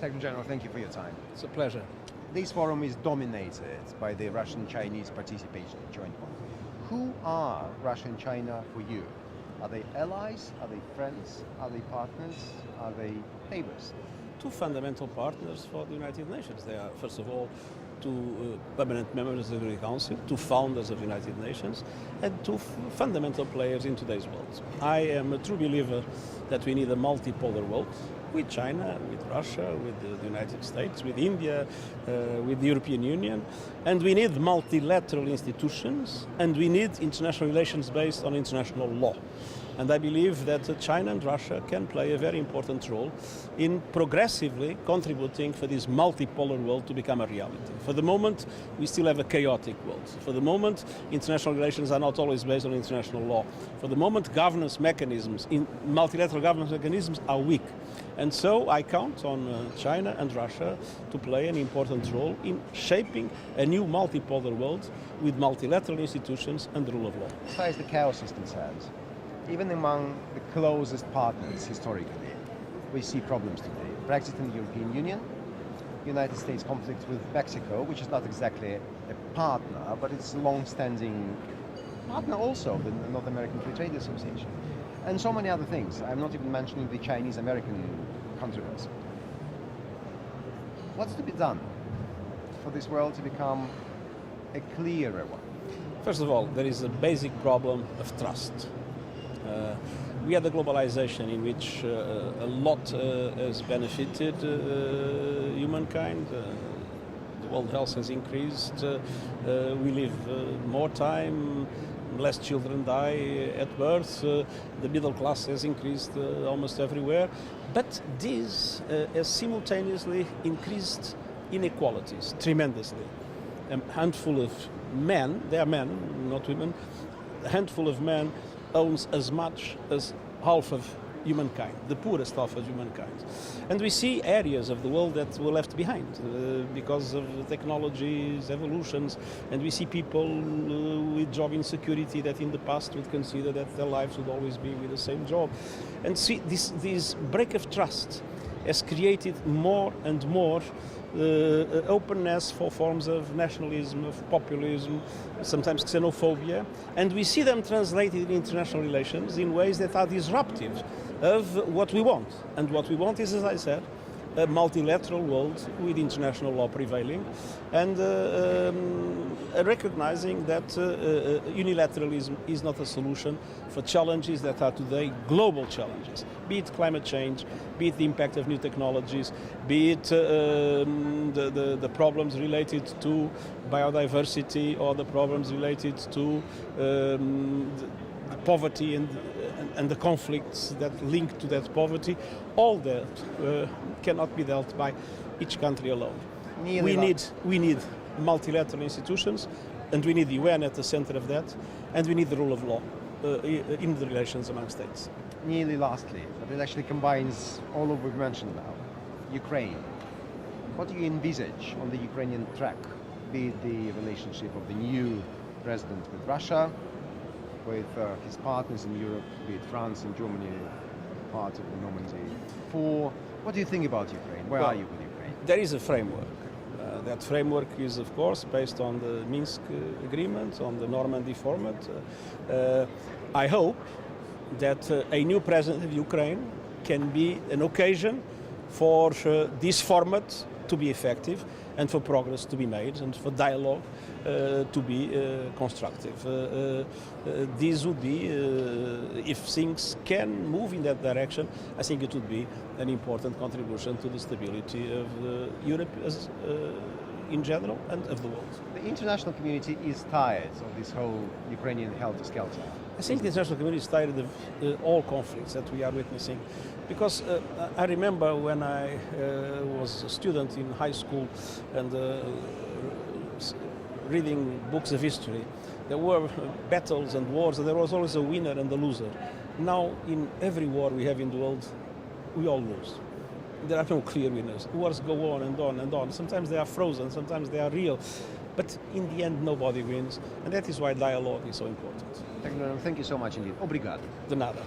Secretary General, thank you for your time. It's a pleasure. This forum is dominated by the Russian-Chinese participation, joint one. Who are Russia and China for you? Are they allies? Are they friends? Are they partners? Are they neighbors? Two fundamental partners for the United Nations. They are, first of all, two permanent members of the Security Council, two founders of the United Nations, and two fundamental players in today's world. I am a true believer that we need a multipolar world, with China, with Russia, with the United States, with India, with the European Union, and we need multilateral institutions, and we need international relations based on international law. And I believe that China and Russia can play a very important role in progressively contributing for this multipolar world to become a reality. For the moment, we still have a chaotic world. For the moment, international relations are not always based on international law. For the moment, governance mechanisms, multilateral governance mechanisms are weak. And so I count on China and Russia to play an important role in shaping a new multipolar world with multilateral institutions and the rule of law. As far as the chaos is concerned, even among the closest partners historically, we see problems today. Brexit in the European Union, United States conflict with Mexico, which is not exactly a partner, but it's a long-standing partner also, the North American Free Trade Association. And so many other things. I'm not even mentioning the Chinese-American controversy. What's to be done for this world to become a clearer one? First of all, there is a basic problem of trust. We had a globalization in which a lot has benefited humankind. The world health has increased. We live more time. Less children die at birth. The middle class has increased almost everywhere. But this has simultaneously increased inequalities tremendously. A handful of men, they are men, not women, a handful of men owns as much as half of humankind, the poorest half of humankind. And we see areas of the world that were left behind because of technologies, evolutions, and we see people with job insecurity that in the past would consider that their lives would always be with the same job. And see, this break of trust has created more and more openness for forms of nationalism, of populism, sometimes xenophobia, and we see them translated in international relations in ways that are disruptive of what we want. And what we want is, as I said, a multilateral world with international law prevailing, and recognizing that unilateralism is not a solution for challenges that are today global challenges, be it climate change, be it the impact of new technologies, be it the problems related to biodiversity or the problems related to poverty and the conflicts that link to that poverty. All that cannot be dealt by each country alone. We need multilateral institutions, and we need the UN at the center of that, and we need the rule of law in the relations among states. Nearly lastly, but it actually combines all of what we've mentioned now, Ukraine. What do you envisage on the Ukrainian track, be it the relationship of the new president with Russia, with his partners in Europe, be it France and Germany, part of the Normandy 4. What do you think about Ukraine? Where are you with Ukraine? There is a framework. That framework is, of course, based on the Minsk agreement, on the Normandy format. I hope that a new president of Ukraine can be an occasion for this format to be effective and for progress to be made and for dialogue to be constructive. This would be, if things can move in that direction, I think it would be an important contribution to the stability of Europe as, in general and of the world. The international community is tired of this whole Ukrainian helter-skelter. I think the international community is tired of all conflicts that we are witnessing, because I remember when I was a student in high school and reading books of history, there were battles and wars, and there was always a winner and a loser. Now, in every war we have in the world, we all lose. There are no clear winners. Wars go on and on and on. Sometimes they are frozen, sometimes they are real. But in the end, nobody wins. And that is why dialogue is so important. Thank you so much indeed. Obrigado. De nada.